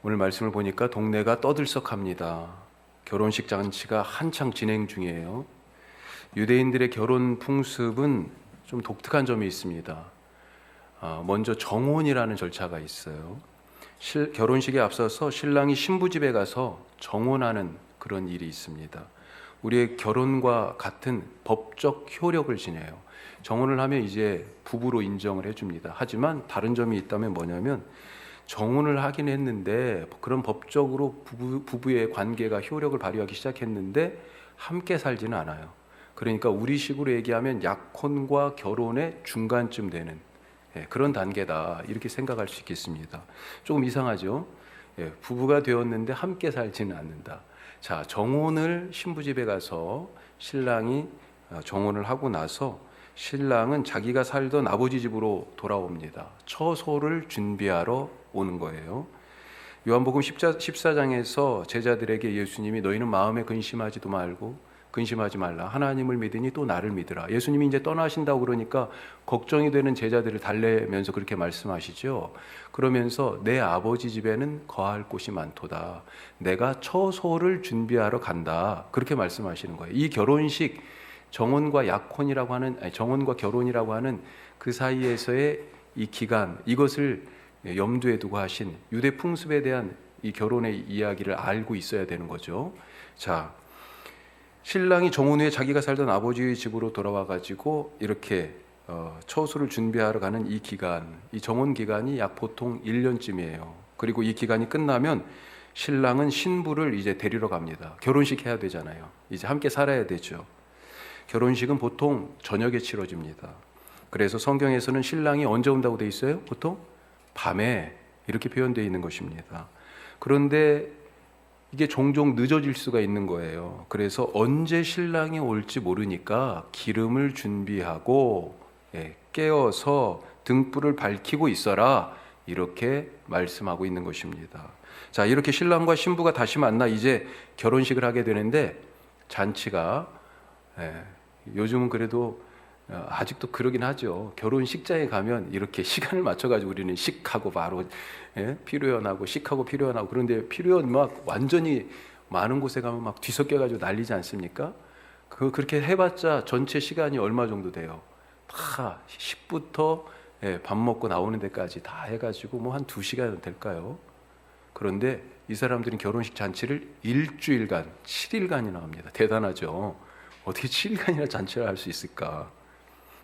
오늘 말씀을 보니까 동네가 떠들썩합니다. 결혼식 잔치가 한창 진행 중이에요. 유대인들의 결혼 풍습은 좀 독특한 점이 있습니다. 먼저 정혼이라는 절차가 있어요. 결혼식에 앞서서 신랑이 신부 집에 가서 정혼하는 그런 일이 있습니다. 우리의 결혼과 같은 법적 효력을 지녀요. 정혼을 하면 이제 부부로 인정을 해줍니다. 하지만 다른 점이 있다면 뭐냐면 정혼을 하긴 했는데 그런 법적으로 부부의 관계가 효력을 발휘하기 시작했는데 함께 살지는 않아요. 그러니까 우리식으로 얘기하면 약혼과 결혼의 중간쯤 되는 그런 단계다, 이렇게 생각할 수 있겠습니다. 조금 이상하죠? 부부가 되었는데 함께 살지는 않는다. 자, 정혼을 신부집에 가서 신랑이 정혼을 하고 나서 신랑은 자기가 살던 아버지 집으로 돌아옵니다. 처소를 준비하러 오는 거예요. 요한복음 14장에서 제자들에게 예수님이 너희는 마음에 근심하지도 말고 근심하지 말라. 하나님을 믿으니 또 나를 믿으라. 예수님이 이제 떠나신다고 그러니까 걱정이 되는 제자들을 달래면서 그렇게 말씀하시죠. 그러면서 내 아버지 집에는 거할 곳이 많도다. 내가 처소를 준비하러 간다. 그렇게 말씀하시는 거예요. 이 결혼식, 정혼과 약혼이라고 하는, 정혼과 결혼이라고 하는 그 사이에서의 이 기간, 이것을 염두에 두고 하신 유대 풍습에 대한 이 결혼의 이야기를 알고 있어야 되는 거죠. 자, 신랑이 정혼 후에 자기가 살던 아버지의 집으로 돌아와 가지고 이렇게 처소를 준비하러 가는 이 기간, 이 정혼 기간이 약 보통 1년쯤이에요. 그리고 이 기간이 끝나면 신랑은 신부를 이제 데리러 갑니다. 결혼식 해야 되잖아요. 이제 함께 살아야 되죠. 결혼식은 보통 저녁에 치러집니다. 그래서 성경에서는 신랑이 언제 온다고 돼 있어요? 보통 밤에 이렇게 표현되어 있는 것입니다. 그런데 이게 종종 늦어질 수가 있는 거예요. 그래서 언제 신랑이 올지 모르니까 기름을 준비하고 깨어서 등불을 밝히고 있어라, 이렇게 말씀하고 있는 것입니다. 자, 이렇게 신랑과 신부가 다시 만나 이제 결혼식을 하게 되는데 잔치가 요즘은 그래도 아직도 그러긴 하죠. 결혼식장에 가면 이렇게 시간을 맞춰가지고 우리는 식하고 바로 피로연하고 식하고 피로연하고, 그런데 피로연 막 완전히 많은 곳에 가면 막 뒤섞여가지고 난리지 않습니까? 그렇게 해봤자 전체 시간이 얼마 정도 돼요? 다 식부터 밥 먹고 나오는 데까지 다 해가지고 뭐 한 2시간 될까요? 그런데 이 사람들은 결혼식 잔치를 일주일간, 7일간이나 합니다. 대단하죠? 어떻게 7일간이나 잔치를 할 수 있을까?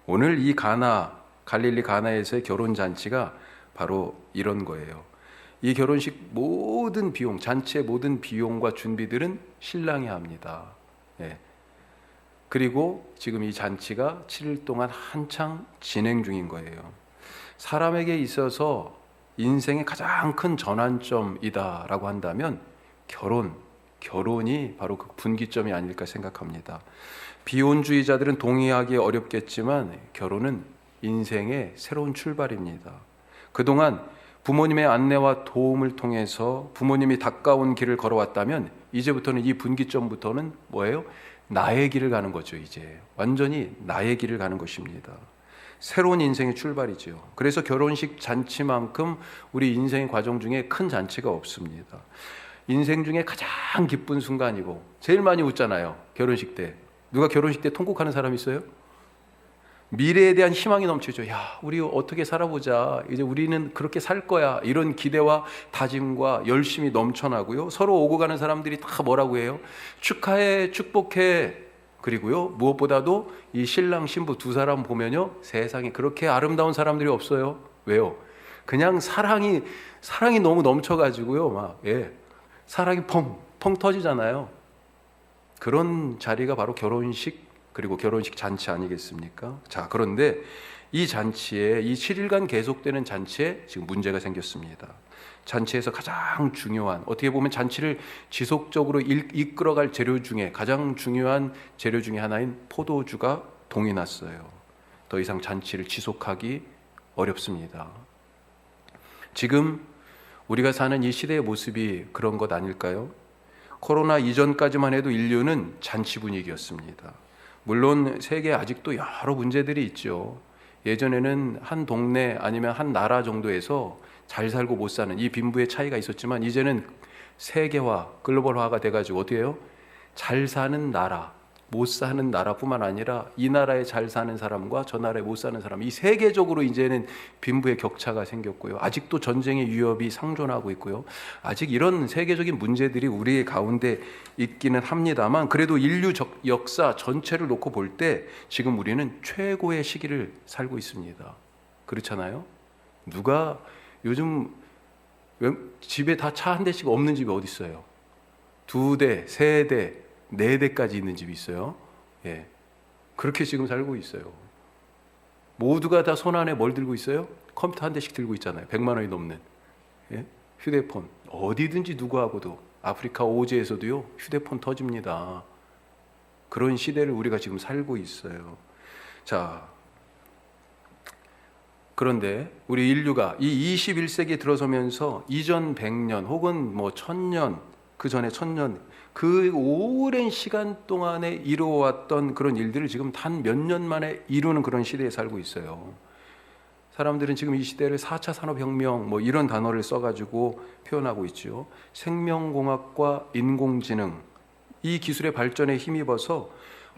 오늘 이 갈릴리 가나에서의 결혼 잔치가 바로 이런 거예요. 이 결혼식 모든 비용, 잔치의 모든 비용과 준비들은 신랑이 합니다. 그리고 지금 이 잔치가 7일 동안 한창 진행 중인 거예요. 사람에게 있어서 인생의 가장 큰 전환점이다라고 한다면 결혼이 바로 그 분기점이 아닐까 생각합니다. 비혼주의자들은 동의하기 어렵겠지만 결혼은 인생의 새로운 출발입니다. 그동안 부모님의 안내와 도움을 통해서 부모님이 닦아온 길을 걸어왔다면 이제부터는, 이 분기점부터는 뭐예요? 나의 길을 가는 거죠. 이제 완전히 나의 길을 가는 것입니다. 새로운 인생의 출발이죠. 그래서 결혼식 잔치만큼 우리 인생의 과정 중에 큰 잔치가 없습니다. 인생 중에 가장 기쁜 순간이고 제일 많이 웃잖아요. 결혼식 때. 누가 결혼식 때 통곡하는 사람 있어요? 미래에 대한 희망이 넘치죠. 야, 우리 어떻게 살아보자. 이제 우리는 그렇게 살 거야. 이런 기대와 다짐과 열심이 넘쳐나고요. 서로 오고 가는 사람들이 다 뭐라고 해요? 축하해, 축복해. 그리고요, 무엇보다도 이 신랑 신부 두 사람 보면요, 세상에 그렇게 아름다운 사람들이 없어요. 왜요? 그냥 사랑이 너무 넘쳐가지고요, 막 사랑이 펑 터지잖아요. 그런 자리가 바로 결혼식, 그리고 결혼식 잔치 아니겠습니까? 자, 그런데 이 잔치에, 이 7일간 계속되는 잔치에 지금 문제가 생겼습니다. 잔치에서 가장 중요한, 어떻게 보면 잔치를 지속적으로 이끌어갈 재료 중에 가장 중요한 재료 중에 하나인 포도주가 동이 났어요. 더 이상 잔치를 지속하기 어렵습니다. 지금 우리가 사는 이 시대의 모습이 그런 것 아닐까요? 코로나 이전까지만 해도 인류는 잔치 분위기였습니다. 물론 세계에 아직도 여러 문제들이 있죠. 예전에는 한 동네 아니면 한 나라 정도에서 잘 살고 못 사는 이 빈부의 차이가 있었지만 이제는 세계화, 글로벌화가 돼가지고 어떻게 해요? 잘 사는 나라, 못 사는 나라뿐만 아니라 이 나라에 잘 사는 사람과 저 나라에 못 사는 사람, 이 세계적으로 이제는 빈부의 격차가 생겼고요. 아직도 전쟁의 위협이 상존하고 있고요. 아직 이런 세계적인 문제들이 우리 가운데 있기는 합니다만, 그래도 인류 역사 전체를 놓고 볼 때 지금 우리는 최고의 시기를 살고 있습니다. 그렇잖아요? 누가 요즘 집에 다 차 한 대씩 없는 집이 어디 있어요? 2대, 3대, 4대까지 있는 집이 있어요. 예. 그렇게 지금 살고 있어요. 모두가 다 손 안에 뭘 들고 있어요? 컴퓨터 한 대씩 들고 있잖아요. 100만 원이 넘는. 예? 휴대폰. 어디든지 누구하고도, 아프리카 오지에서도요, 휴대폰 터집니다. 그런 시대를 우리가 지금 살고 있어요. 자, 그런데 우리 인류가 이 21세기에 들어서면서 이전 100년 혹은 뭐 1000년, 그 전에 1000년, 그 오랜 시간 동안에 이루어왔던 그런 일들을 지금 단 몇 년 만에 이루는 그런 시대에 살고 있어요. 사람들은 지금 이 시대를 4차 산업혁명 뭐 이런 단어를 써가지고 표현하고 있죠. 생명공학과 인공지능, 이 기술의 발전에 힘입어서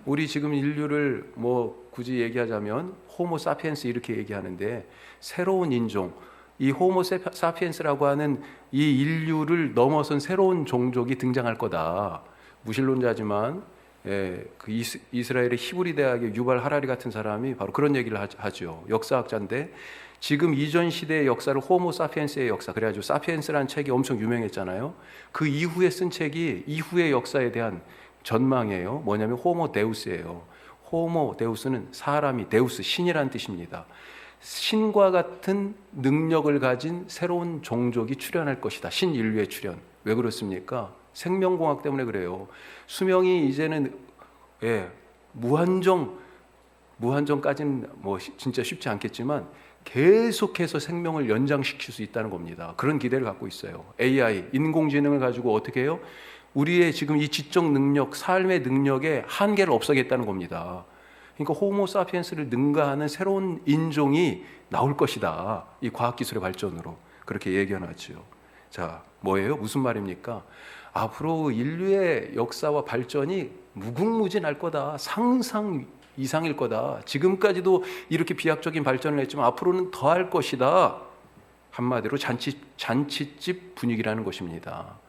우리 지금 인류를 뭐 굳이 얘기하자면 호모 사피엔스 이렇게 얘기하는데, 새로운 인종, 이 호모 사피엔스라고 하는 이 인류를 넘어선 새로운 종족이 등장할 거다. 무신론자지만 그 이스라엘의 히브리 대학의 유발 하라리 같은 사람이 바로 그런 얘기를 하죠. 역사학자인데, 지금 이전 시대의 역사를 호모 사피엔스의 역사, 그래가지고 사피엔스라는 책이 엄청 유명했잖아요. 그 이후에 쓴 책이 이후의 역사에 대한 전망이에요. 뭐냐면 호모 데우스예요. 호모 데우스는 사람이, 데우스 신이라는 뜻입니다. 신과 같은 능력을 가진 새로운 종족이 출현할 것이다. 신인류의 출현. 왜 그렇습니까? 생명공학 때문에 그래요. 수명이 이제는 무한정까지는 뭐 진짜 쉽지 않겠지만 계속해서 생명을 연장시킬 수 있다는 겁니다. 그런 기대를 갖고 있어요. AI, 인공지능을 가지고 어떻게 해요? 우리의 지금 이 지적 능력, 삶의 능력에 한계를 없애겠다는 겁니다. 그러니까 호모 사피엔스를 능가하는 새로운 인종이 나올 것이다. 이 과학기술의 발전으로 그렇게 예견하죠. 자, 뭐예요? 무슨 말입니까? 앞으로 인류의 역사와 발전이 무궁무진할 거다. 상상 이상일 거다. 지금까지도 이렇게 비약적인 발전을 했지만 앞으로는 더 할 것이다. 한마디로 잔치집 분위기라는 것입니다.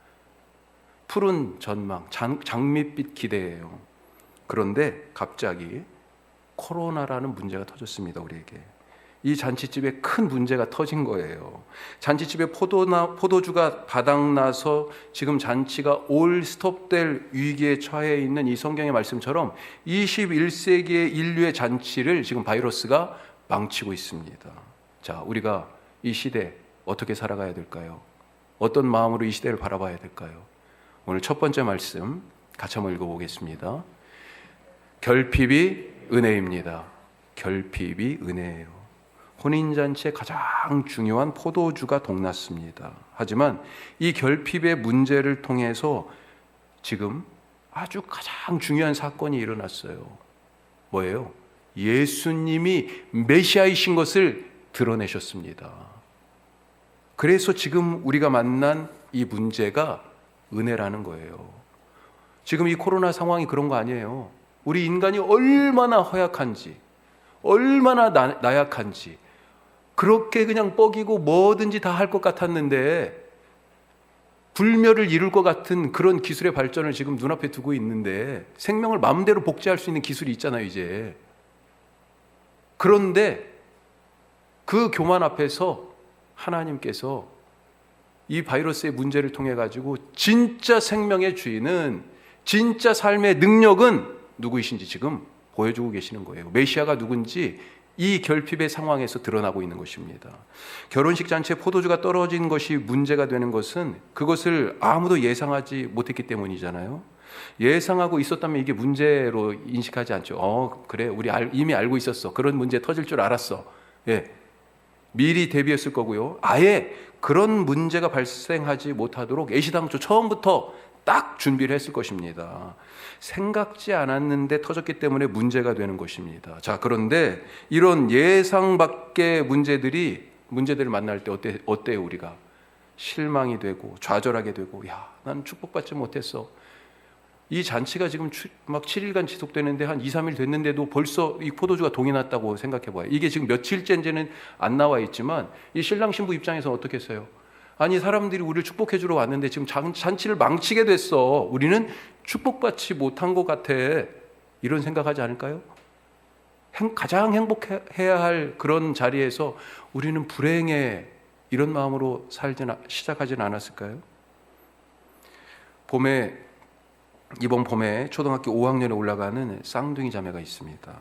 푸른 전망, 장밋빛 기대예요. 그런데 갑자기 코로나라는 문제가 터졌습니다. 우리에게. 이 잔치집에 큰 문제가 터진 거예요. 잔치집에 포도주가 바닥나서 지금 잔치가 올 스톱될 위기에 처해 있는 이 성경의 말씀처럼 21세기의 인류의 잔치를 지금 바이러스가 망치고 있습니다. 자, 우리가 이 시대 어떻게 살아가야 될까요? 어떤 마음으로 이 시대를 바라봐야 될까요? 오늘 첫 번째 말씀 같이 한번 읽어보겠습니다. 결핍이 은혜입니다. 결핍이 은혜예요. 혼인잔치에 가장 중요한 포도주가 동났습니다. 하지만 이 결핍의 문제를 통해서 지금 아주 가장 중요한 사건이 일어났어요. 뭐예요? 예수님이 메시아이신 것을 드러내셨습니다. 그래서 지금 우리가 만난 이 문제가 은혜라는 거예요. 지금 이 코로나 상황이 그런 거 아니에요. 우리 인간이 얼마나 허약한지, 얼마나 나약한지, 그렇게 그냥 뻐기고 뭐든지 다 할 것 같았는데 불멸을 이룰 것 같은 그런 기술의 발전을 지금 눈앞에 두고 있는데, 생명을 마음대로 복제할 수 있는 기술이 있잖아요 이제. 그런데 그 교만 앞에서 하나님께서 이 바이러스의 문제를 통해 가지고 진짜 생명의 주인은, 진짜 삶의 능력은 누구이신지 지금 보여주고 계시는 거예요. 메시아가 누군지 이 결핍의 상황에서 드러나고 있는 것입니다. 결혼식 잔치에 포도주가 떨어진 것이 문제가 되는 것은 그것을 아무도 예상하지 못했기 때문이잖아요. 예상하고 있었다면 이게 문제로 인식하지 않죠. 그래, 우리 이미 알고 있었어. 그런 문제 터질 줄 알았어. 미리 대비했을 거고요. 아예 그런 문제가 발생하지 못하도록 애시당초 처음부터 딱 준비를 했을 것입니다. 생각지 않았는데 터졌기 때문에 문제가 되는 것입니다. 자, 그런데 이런 예상 밖의 문제들이 문제들을 만날 때 어때요 우리가? 실망이 되고 좌절하게 되고, 야, 난 축복받지 못했어. 이 잔치가 지금 막 7일간 지속되는데 한 2, 3일 됐는데도 벌써 이 포도주가 동이 났다고 생각해 봐요. 이게 지금 며칠째인지는 안 나와 있지만 이 신랑 신부 입장에서 어떻겠어요? 아니, 사람들이 우리를 축복해 주러 왔는데 지금 잔치를 망치게 됐어. 우리는 축복받지 못한 것 같아. 이런 생각하지 않을까요? 가장 행복해야 할 그런 자리에서 우리는 불행해, 이런 마음으로 시작하진 않았을까요? 이번 봄에 초등학교 5학년에 올라가는 쌍둥이 자매가 있습니다.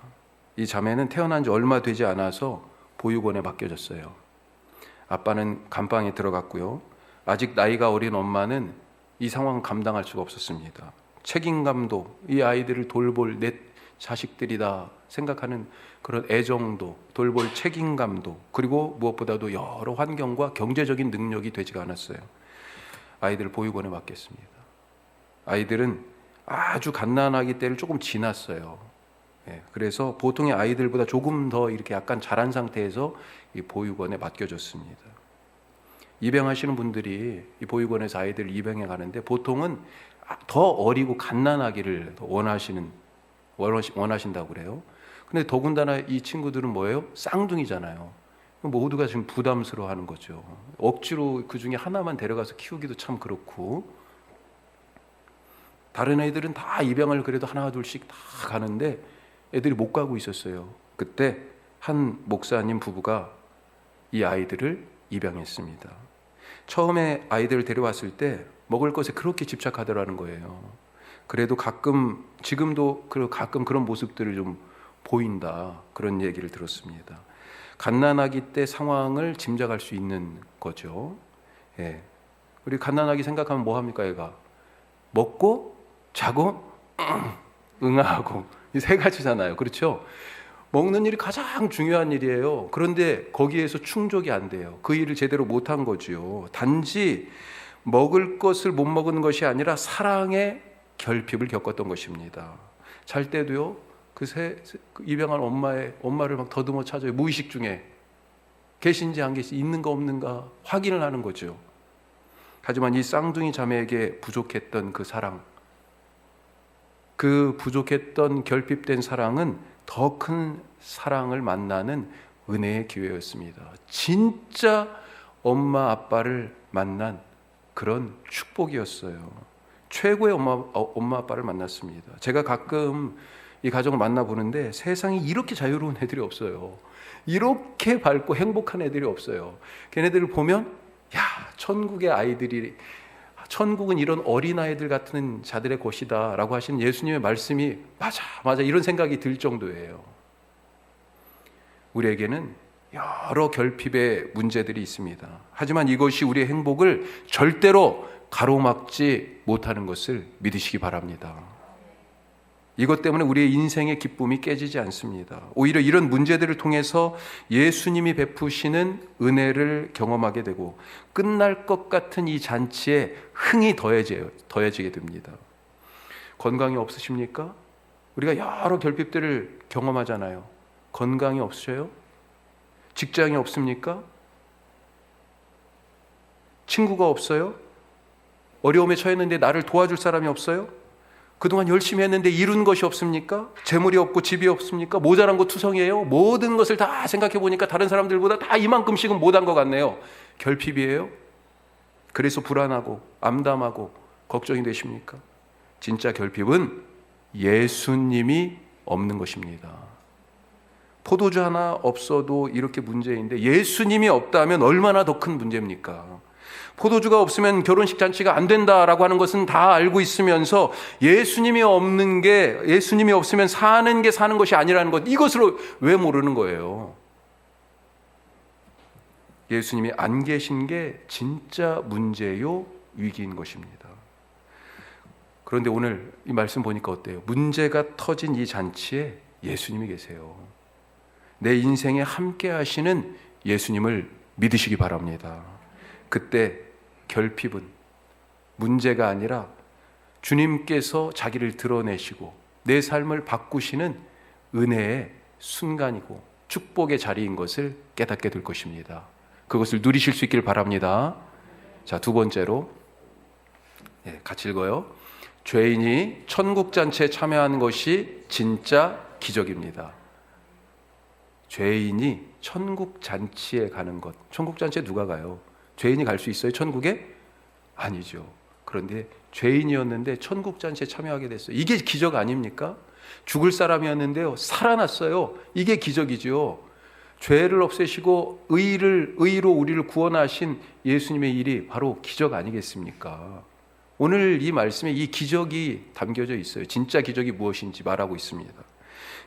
이 자매는 태어난 지 얼마 되지 않아서 보육원에 맡겨졌어요. 아빠는 감방에 들어갔고요. 아직 나이가 어린 엄마는 이 상황을 감당할 수가 없었습니다. 책임감도, 이 아이들을 돌볼 내 자식들이다 생각하는 그런 애정도, 돌볼 책임감도, 그리고 무엇보다도 여러 환경과 경제적인 능력이 되지가 않았어요. 아이들을 보육원에 맡겼습니다. 아이들은 아주 갓난아기 때를 조금 지났어요. 그래서 보통의 아이들보다 조금 더 이렇게 약간 자란 상태에서 이 보육원에 맡겨졌습니다. 입양하시는 분들이 이 보육원에서 아이들을 입양해 가는데 보통은 더 어리고 갓난아기를 원하신다고 그래요. 근데 더군다나 이 친구들은 뭐예요? 쌍둥이잖아요. 모두가 지금 부담스러워하는 거죠. 억지로 그 중에 하나만 데려가서 키우기도 참 그렇고, 다른 애들은 다 입양을 그래도 하나 둘씩 다 가는데 애들이 못 가고 있었어요. 그때 한 목사님 부부가 이 아이들을 입양했습니다. 처음에 아이들을 데려왔을 때 먹을 것에 그렇게 집착하더라는 거예요. 그래도 지금도 가끔 그런 모습들을 좀 보인다, 그런 얘기를 들었습니다. 갓난아기 때 상황을 짐작할 수 있는 거죠. 우리 갓난아기 생각하면 뭐 합니까? 얘가 먹고 자고 응아하고, 이 세 가지잖아요. 그렇죠? 먹는 일이 가장 중요한 일이에요. 그런데 거기에서 충족이 안 돼요. 그 일을 제대로 못한 거지요. 단지 먹을 것을 못 먹은 것이 아니라 사랑의 결핍을 겪었던 것입니다. 잘 때도요, 입양한 엄마를 막 더듬어 찾아요. 무의식 중에 계신지 안 계신지, 있는가 없는가 확인을 하는 거죠. 하지만 이 쌍둥이 자매에게 부족했던 그 사랑, 그 부족했던 결핍된 사랑은 더 큰 사랑을 만나는 은혜의 기회였습니다. 진짜 엄마 아빠를 만난 그런 축복이었어요. 최고의 엄마 아빠를 만났습니다. 제가 가끔 이 가정을 만나보는데 세상에 이렇게 자유로운 애들이 없어요. 이렇게 밝고 행복한 애들이 없어요. 걔네들을 보면, 야, 천국은 이런 어린아이들 같은 자들의 곳이다 라고 하시는 예수님의 말씀이 맞아 이런 생각이 들 정도예요. 우리에게는 여러 결핍의 문제들이 있습니다. 하지만 이것이 우리의 행복을 절대로 가로막지 못하는 것을 믿으시기 바랍니다. 이것 때문에 우리의 인생의 기쁨이 깨지지 않습니다. 오히려 이런 문제들을 통해서 예수님이 베푸시는 은혜를 경험하게 되고 끝날 것 같은 이 잔치에 흥이 더해지게 됩니다. 건강이 없으십니까? 우리가 여러 결핍들을 경험하잖아요. 건강이 없으셔요? 직장이 없습니까? 친구가 없어요? 어려움에 처했는데 나를 도와줄 사람이 없어요? 그동안 열심히 했는데 이룬 것이 없습니까? 재물이 없고 집이 없습니까? 모자란 거 투성이에요? 모든 것을 다 생각해 보니까 다른 사람들보다 다 이만큼씩은 못한 것 같네요. 결핍이에요? 그래서 불안하고 암담하고 걱정이 되십니까? 진짜 결핍은 예수님이 없는 것입니다. 포도주 하나 없어도 이렇게 문제인데 예수님이 없다면 얼마나 더 큰 문제입니까? 포도주가 없으면 결혼식 잔치가 안 된다라고 하는 것은 다 알고 있으면서 예수님이 없으면 사는 게 사는 것이 아니라는 것, 이것을 왜 모르는 거예요? 예수님이 안 계신 게 진짜 문제요, 위기인 것입니다. 그런데 오늘 이 말씀 보니까 어때요? 문제가 터진 이 잔치에 예수님이 계세요. 내 인생에 함께 하시는 예수님을 믿으시기 바랍니다. 그때 결핍은 문제가 아니라 주님께서 자기를 드러내시고 내 삶을 바꾸시는 은혜의 순간이고 축복의 자리인 것을 깨닫게 될 것입니다. 그것을 누리실 수 있길 바랍니다. 자, 두 번째로 같이 읽어요. 죄인이 천국잔치에 참여하는 것이 진짜 기적입니다. 죄인이 천국잔치에 가는 것. 천국잔치에 누가 가요? 죄인이 갈 수 있어요? 천국에? 아니죠. 그런데 죄인이었는데 천국잔치에 참여하게 됐어요. 이게 기적 아닙니까? 죽을 사람이었는데요, 살아났어요. 이게 기적이죠. 죄를 없애시고 의로 우리를 구원하신 예수님의 일이 바로 기적 아니겠습니까? 오늘 이 말씀에 이 기적이 담겨져 있어요. 진짜 기적이 무엇인지 말하고 있습니다.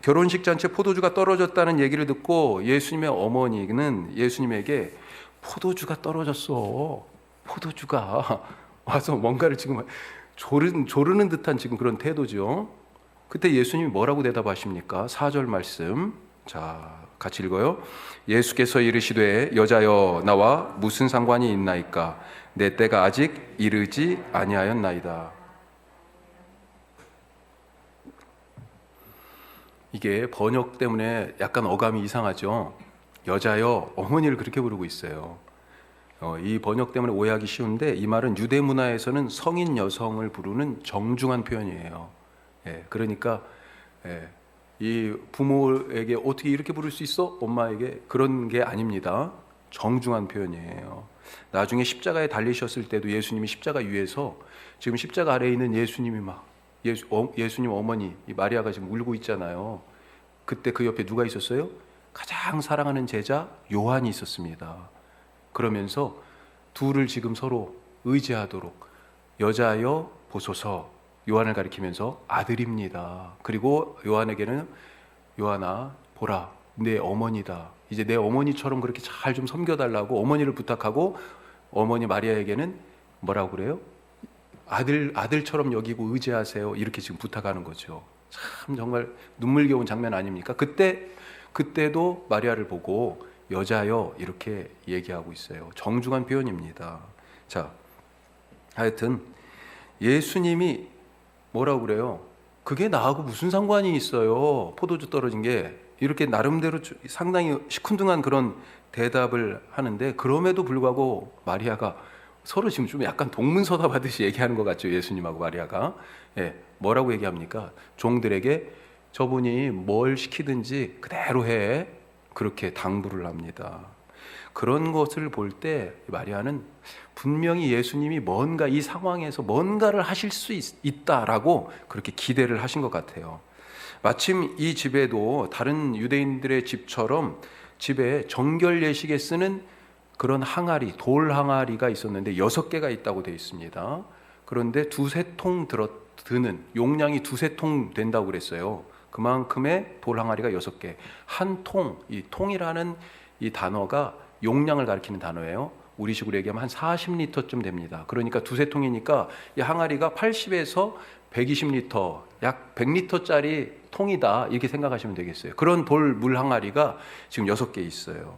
결혼식 잔치에 포도주가 떨어졌다는 얘기를 듣고 예수님의 어머니는 예수님에게 포도주가 떨어졌어. 포도주가 와서 뭔가를 지금 조르는 듯한 지금 그런 태도죠. 그때 예수님이 뭐라고 대답하십니까? 4절 말씀. 자, 같이 읽어요. 예수께서 이르시되 여자여 나와 무슨 상관이 있나이까? 내 때가 아직 이르지 아니하였나이다. 이게 번역 때문에 약간 어감이 이상하죠. 여자여, 어머니를 그렇게 부르고 있어요. 이 번역 때문에 오해하기 쉬운데 이 말은 유대 문화에서는 성인 여성을 부르는 정중한 표현이에요. 그러니까 이 부모에게 어떻게 이렇게 부를 수 있어? 엄마에게 그런 게 아닙니다. 정중한 표현이에요. 나중에 십자가에 달리셨을 때도 예수님이 십자가 위에서 지금 십자가 아래에 있는 예수님이 예수님 어머니 이 마리아가 지금 울고 있잖아요. 그때 그 옆에 누가 있었어요? 가장 사랑하는 제자 요한이 있었습니다. 그러면서 둘을 지금 서로 의지하도록 여자여 보소서, 요한을 가리키면서 아들입니다. 그리고 요한에게는 요한아 보라 내 어머니다. 이제 내 어머니처럼 그렇게 잘 좀 섬겨달라고 어머니를 부탁하고 어머니 마리아에게는 뭐라고 그래요? 아들처럼 여기고 의지하세요. 이렇게 지금 부탁하는 거죠. 참 정말 눈물겨운 장면 아닙니까? 그때도 마리아를 보고 여자여 이렇게 얘기하고 있어요. 정중한 표현입니다. 자, 하여튼 예수님이 뭐라고 그래요? 그게 나하고 무슨 상관이 있어요? 포도주 떨어진 게. 이렇게 나름대로 상당히 시큰둥한 그런 대답을 하는데 그럼에도 불구하고 마리아가 서로 지금 좀 약간 동문서답하듯이 얘기하는 것 같죠. 예수님하고 마리아가. 뭐라고 얘기합니까? 종들에게 저분이 뭘 시키든지 그대로 해. 그렇게 당부를 합니다. 그런 것을 볼 때 마리아는 분명히 예수님이 뭔가 이 상황에서 뭔가를 하실 수 있다라고 그렇게 기대를 하신 것 같아요. 마침 이 집에도 다른 유대인들의 집처럼 집에 정결 예식에 쓰는 그런 항아리, 돌 항아리가 있었는데 6개가 있다고 되어 있습니다. 그런데 두세 통 드는 용량이 두세 통 된다고 그랬어요. 그만큼의 돌 항아리가 6개. 한 통, 이 통이라는 이 단어가 용량을 가리키는 단어예요. 우리식으로 얘기하면 한 40리터쯤 됩니다. 그러니까 두세 통이니까 이 항아리가 80에서 120리터, 약 100리터짜리 통이다 이렇게 생각하시면 되겠어요. 그런 돌 물 항아리가 지금 6개 있어요.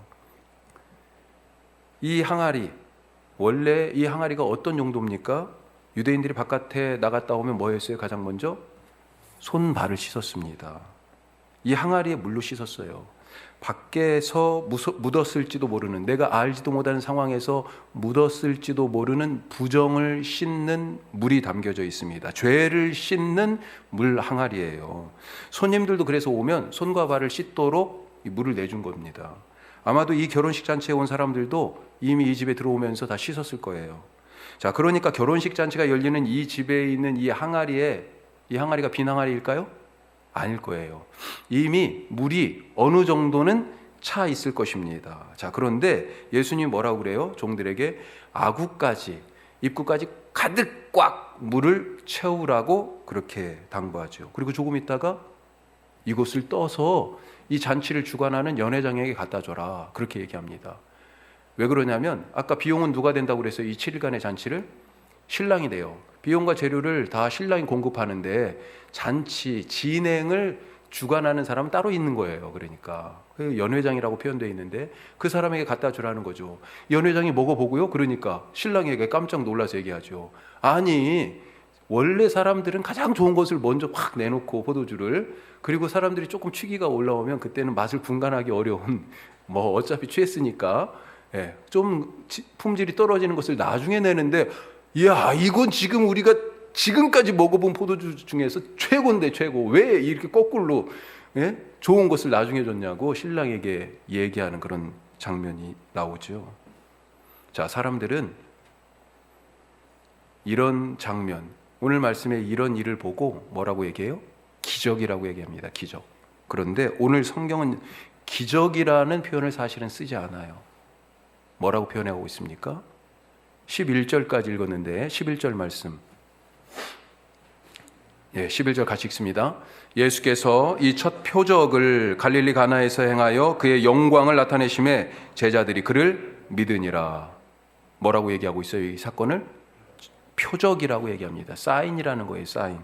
이 항아리, 원래 이 항아리가 어떤 용도입니까? 유대인들이 바깥에 나갔다 오면 뭐 했어요? 가장 먼저 손발을 씻었습니다. 이 항아리에 물로 씻었어요. 밖에서 묻었을지도 모르는, 내가 알지도 못하는 상황에서 묻었을지도 모르는 부정을 씻는 물이 담겨져 있습니다. 죄를 씻는 물 항아리예요. 손님들도 그래서 오면 손과 발을 씻도록 이 물을 내준 겁니다. 아마도 이 결혼식 잔치에 온 사람들도 이미 이 집에 들어오면서 다 씻었을 거예요. 자, 그러니까 결혼식 잔치가 열리는 이 집에 있는 이 항아리가 빈 항아리일까요? 아닐 거예요. 이미 물이 어느 정도는 차 있을 것입니다. 자, 그런데 예수님이 뭐라고 그래요? 종들에게 입구까지 가득 꽉 물을 채우라고 그렇게 당부하죠. 그리고 조금 있다가 이것을 떠서 이 잔치를 주관하는 연회장에게 갖다 줘라. 그렇게 얘기합니다. 왜 그러냐면 아까 비용은 누가 된다고 그랬어요? 이 7일간의 잔치를? 신랑이 돼요. 비용과 재료를 다 신랑이 공급하는데 잔치 진행을 주관하는 사람은 따로 있는 거예요. 그러니까 연회장이라고 표현되어 있는데 그 사람에게 갖다 주라는 거죠. 연회장이 먹어보고요. 그러니까 신랑에게 깜짝 놀라서 얘기하죠. 아니, 원래 사람들은 가장 좋은 것을 먼저 확 내놓고 포도주를, 그리고 사람들이 조금 취기가 올라오면 그때는 맛을 분간하기 어려운 어차피 취했으니까 예, 좀 품질이 떨어지는 것을 나중에 내는데, 이야, 이건 지금 우리가 지금까지 먹어본 포도주 중에서 최고인데 최고. 왜 이렇게 거꾸로 좋은 것을 나중에 줬냐고 신랑에게 얘기하는 그런 장면이 나오죠. 자, 사람들은 이런 장면, 오늘 말씀에 이런 일을 보고 뭐라고 얘기해요? 기적이라고 얘기합니다. 기적. 그런데 오늘 성경은 기적이라는 표현을 사실은 쓰지 않아요. 뭐라고 표현하고 있습니까? 11절까지 읽었는데 11절 말씀. 11절 같이 읽습니다. 예수께서 이 첫 표적을 갈릴리 가나에서 행하여 그의 영광을 나타내심에 제자들이 그를 믿으니라. 뭐라고 얘기하고 있어요? 이 사건을 표적이라고 얘기합니다. 사인이라는 거예요. 사인.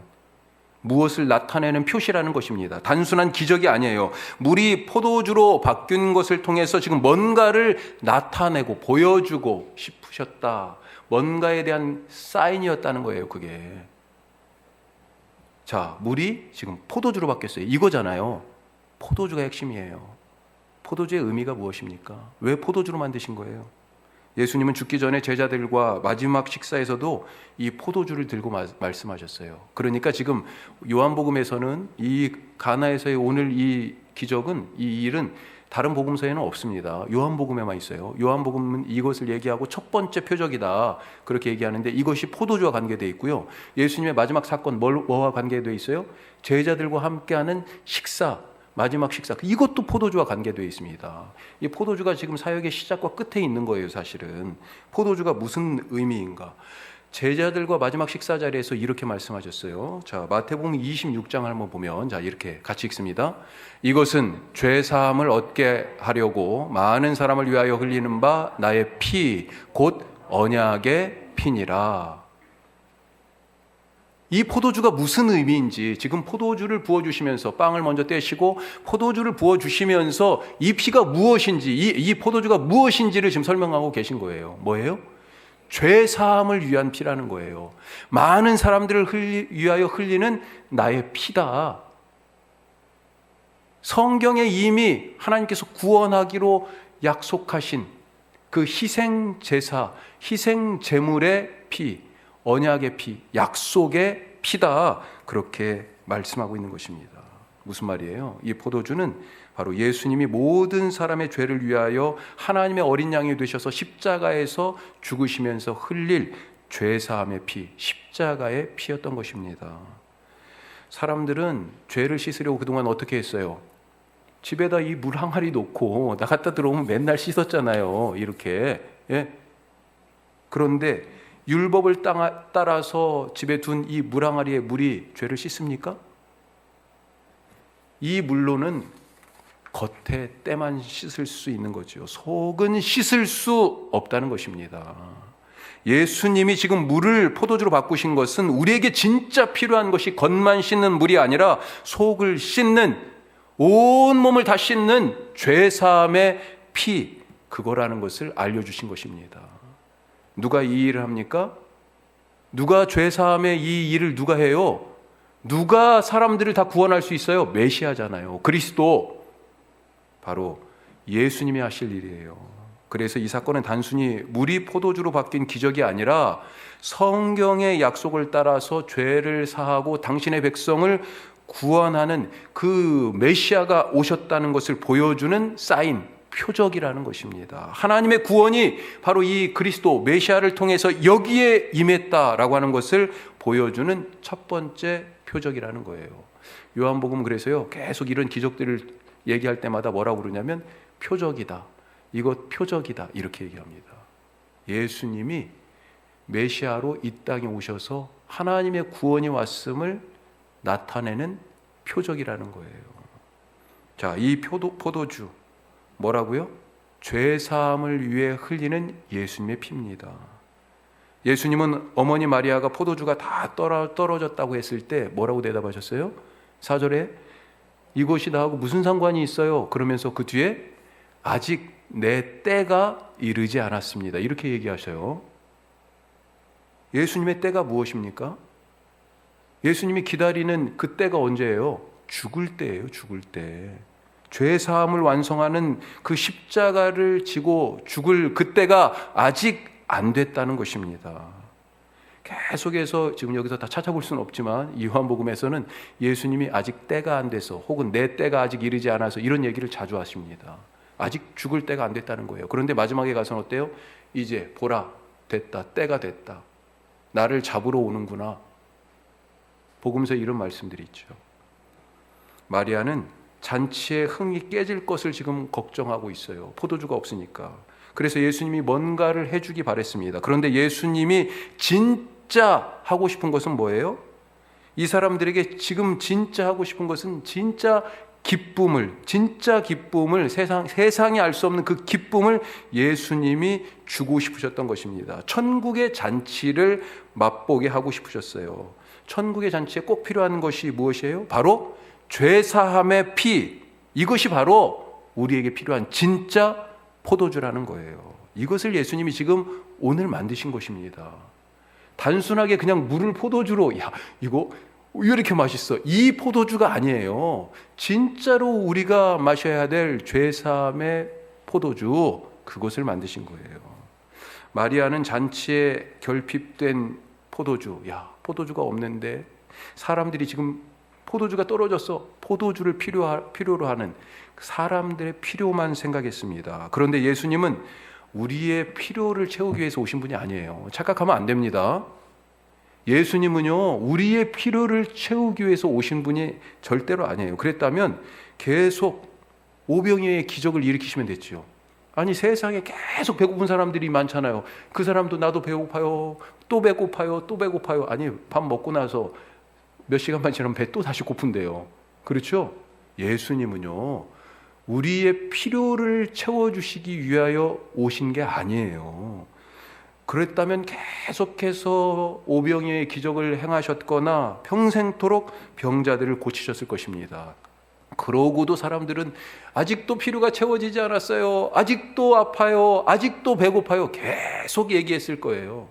무엇을 나타내는 표시라는 것입니다. 단순한 기적이 아니에요. 물이 포도주로 바뀐 것을 통해서 지금 뭔가를 나타내고 보여주고 싶으셨다. 뭔가에 대한 사인이었다는 거예요. 그게. 자, 물이 지금 포도주로 바뀌었어요. 이거잖아요. 포도주가 핵심이에요. 포도주의 의미가 무엇입니까? 왜 포도주로 만드신 거예요? 예수님은 죽기 전에 제자들과 마지막 식사에서도 이 포도주를 들고 말씀하셨어요. 그러니까 지금 요한복음에서는 이 가나에서의 오늘 이 기적은, 이 일은 다른 복음서에는 없습니다. 요한복음에만 있어요. 요한복음은 이것을 얘기하고 첫 번째 표적이다 그렇게 얘기하는데, 이것이 포도주와 관계되어 있고요. 예수님의 마지막 사건 뭐와 관계되어 있어요? 제자들과 함께하는 식사, 마지막 식사, 이것도 포도주와 관계되어 있습니다. 이 포도주가 지금 사역의 시작과 끝에 있는 거예요. 사실은 포도주가 무슨 의미인가? 제자들과 마지막 식사 자리에서 이렇게 말씀하셨어요. 자, 마태복음 26장을 한번 보면, 자, 이렇게 같이 읽습니다. 이것은 죄 사함을 얻게 하려고 많은 사람을 위하여 흘리는 바 나의 피, 곧 언약의 피니라. 이 포도주가 무슨 의미인지, 지금 포도주를 부어주시면서 빵을 먼저 떼시고 포도주를 부어주시면서 이 피가 무엇인지, 이 포도주가 무엇인지를 지금 설명하고 계신 거예요. 뭐예요? 죄 사함을 위한 피라는 거예요. 많은 사람들을 위하여 흘리는 나의 피다. 성경에 이미 하나님께서 구원하기로 약속하신 그 희생 제사, 희생 제물의 피, 언약의 피, 약속의 피다. 그렇게 말씀하고 있는 것입니다. 무슨 말이에요? 이 포도주는 바로 예수님이 모든 사람의 죄를 위하여 하나님의 어린 양이 되셔서 십자가에서 죽으시면서 흘릴 죄사함의 피, 십자가의 피였던 것입니다. 사람들은 죄를 씻으려고 그동안 어떻게 했어요? 집에다 이 물 항아리 놓고 나갔다 들어오면 맨날 씻었잖아요. 이렇게. 예? 그런데 율법을 따라서 집에 둔 이 물 항아리의 물이 죄를 씻습니까? 이 물로는 겉에 때만 씻을 수 있는 거죠. 속은 씻을 수 없다는 것입니다. 예수님이 지금 물을 포도주로 바꾸신 것은 우리에게 진짜 필요한 것이 겉만 씻는 물이 아니라 속을 씻는, 온 몸을 다 씻는 죄사함의 피, 그거라는 것을 알려주신 것입니다. 누가 이 일을 합니까? 누가 죄사함의 이 일을 누가 해요? 누가 사람들을 다 구원할 수 있어요? 메시아잖아요. 그리스도. 바로 예수님이 하실 일이에요. 그래서 이 사건은 단순히 물이 포도주로 바뀐 기적이 아니라 성경의 약속을 따라서 죄를 사하고 당신의 백성을 구원하는 그 메시아가 오셨다는 것을 보여주는 사인, 표적이라는 것입니다. 하나님의 구원이 바로 이 그리스도 메시아를 통해서 여기에 임했다라고 하는 것을 보여주는 첫 번째 표적이라는 거예요. 요한복음 그래서요, 계속 이런 기적들을 얘기할 때마다 뭐라고 그러냐면 표적이다, 이것 표적이다, 이렇게 얘기합니다. 예수님이 메시아로 이 땅에 오셔서 하나님의 구원이 왔음을 나타내는 표적이라는 거예요. 자, 이 포도주 뭐라고요? 죄 사함을 위해 흘리는 예수님의 피입니다. 예수님은 어머니 마리아가 포도주가 다 떨어졌다고 했을 때 뭐라고 대답하셨어요? 4절에 이것이 나하고 무슨 상관이 있어요? 그러면서 그 뒤에 아직 내 때가 이르지 않았습니다. 이렇게 얘기하셔요. 예수님의 때가 무엇입니까? 예수님이 기다리는 그 때가 언제예요? 죽을 때예요. 죽을 때. 죄 사함을 완성하는 그 십자가를 지고 죽을 그때가 아직 안 됐다는 것입니다. 계속해서 지금 여기서 다 찾아볼 수는 없지만 이 요한복음에서는 예수님이 아직 때가 안 돼서 혹은 내 때가 아직 이르지 않아서 이런 얘기를 자주 하십니다. 아직 죽을 때가 안 됐다는 거예요. 그런데 마지막에 가서는 어때요? 이제 보라, 됐다, 때가 됐다. 나를 잡으러 오는구나. 복음서에 이런 말씀들이 있죠. 마리아는 잔치의 흥이 깨질 것을 지금 걱정하고 있어요. 포도주가 없으니까. 그래서 예수님이 뭔가를 해주기 바랬습니다. 그런데 예수님이 진짜 하고 싶은 것은 뭐예요? 이 사람들에게 지금 진짜 하고 싶은 것은 진짜 기쁨을 세상이 알 수 없는 그 기쁨을 예수님이 주고 싶으셨던 것입니다. 천국의 잔치를 맛보게 하고 싶으셨어요. 천국의 잔치에 꼭 필요한 것이 무엇이에요? 바로 죄사함의 피, 이것이 바로 우리에게 필요한 진짜 포도주라는 거예요. 이것을 예수님이 지금 오늘 만드신 것입니다. 단순하게 그냥 물을 포도주로, 야, 이거 왜 이렇게 맛있어? 이 포도주가 아니에요. 진짜로 우리가 마셔야 될 죄사함의 포도주, 그것을 만드신 거예요. 마리아는 잔치에 결핍된 포도주, 야, 포도주가 없는데 사람들이 지금 포도주가 떨어졌어. 포도주를 필요로 하는 사람들의 필요만 생각했습니다. 그런데 예수님은 우리의 필요를 채우기 위해서 오신 분이 아니에요. 착각하면 안 됩니다. 예수님은요, 우리의 필요를 채우기 위해서 오신 분이 절대로 아니에요. 그랬다면 계속 오병이어의 기적을 일으키시면 됐죠. 아니, 세상에 계속 배고픈 사람들이 많잖아요. 그 사람도 나도 배고파요, 또 배고파요, 또 배고파요. 아니, 밥 먹고 나서 몇 시간만 지나면 배 또 다시 고픈데요. 그렇죠? 예수님은요, 우리의 필요를 채워주시기 위하여 오신 게 아니에요. 그랬다면 계속해서 오병이어의 기적을 행하셨거나 평생토록 병자들을 고치셨을 것입니다. 그러고도 사람들은 아직도 필요가 채워지지 않았어요. 아직도 아파요. 아직도 배고파요. 계속 얘기했을 거예요.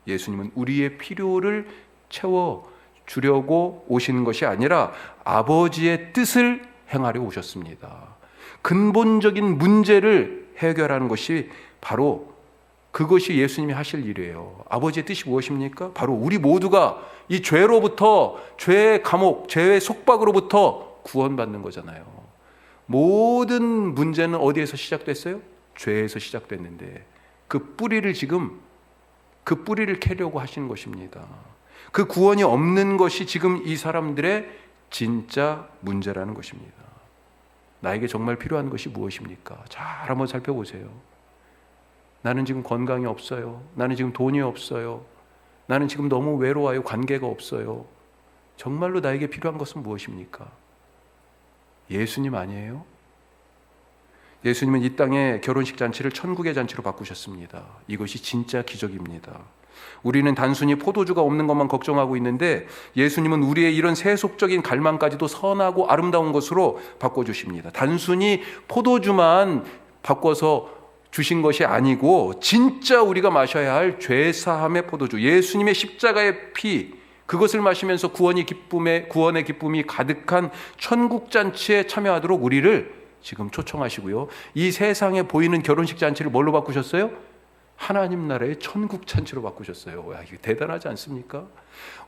예수님은 우리의 필요를 채워주려고 오시는 것이 아니라 아버지의 뜻을 행하려 오셨습니다. 근본적인 문제를 해결하는 것이 바로 그것이 예수님이 하실 일이에요. 아버지의 뜻이 무엇입니까? 바로 우리 모두가 이 죄로부터, 죄의 감옥, 죄의 속박으로부터 구원받는 거잖아요. 모든 문제는 어디에서 시작됐어요? 죄에서 시작됐는데 그 뿌리를 캐려고 하시는 것입니다. 그 구원이 없는 것이 지금 이 사람들의 진짜 문제라는 것입니다. 나에게 정말 필요한 것이 무엇입니까? 잘 한번 살펴보세요. 나는 지금 건강이 없어요. 나는 지금 돈이 없어요. 나는 지금 너무 외로워요. 관계가 없어요. 정말로 나에게 필요한 것은 무엇입니까? 예수님 아니에요? 예수님은 이 땅의 결혼식 잔치를 천국의 잔치로 바꾸셨습니다. 이것이 진짜 기적입니다. 우리는 단순히 포도주가 없는 것만 걱정하고 있는데 예수님은 우리의 이런 세속적인 갈망까지도 선하고 아름다운 것으로 바꿔주십니다. 단순히 포도주만 바꿔서 주신 것이 아니고 진짜 우리가 마셔야 할 죄사함의 포도주, 예수님의 십자가의 피, 그것을 마시면서 구원의 기쁨이 가득한 천국 잔치에 참여하도록 우리를 지금 초청하시고요. 이 세상에 보이는 결혼식 잔치를 뭘로 바꾸셨어요? 하나님 나라의 천국 잔치로 바꾸셨어요. 야, 이게 대단하지 않습니까?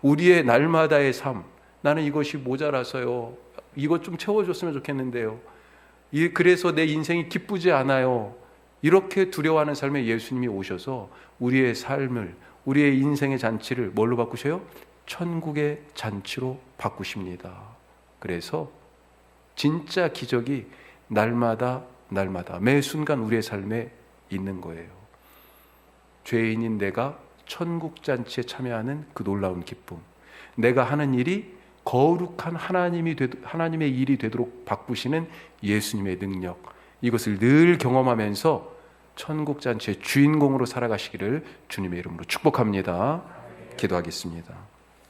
우리의 날마다의 삶, 나는 이것이 모자라서요. 이것 좀 채워줬으면 좋겠는데요. 그래서 내 인생이 기쁘지 않아요. 이렇게 두려워하는 삶에 예수님이 오셔서 우리의 삶을, 우리의 인생의 잔치를 뭘로 바꾸셔요? 천국의 잔치로 바꾸십니다. 그래서 진짜 기적이 날마다 매 순간 우리의 삶에 있는 거예요. 죄인인 내가 천국 잔치에 참여하는 그 놀라운 기쁨, 내가 하는 일이 거룩한 하나님의 일이 되도록 바꾸시는 예수님의 능력, 이것을 늘 경험하면서 천국 잔치의 주인공으로 살아가시기를 주님의 이름으로 축복합니다. 기도하겠습니다.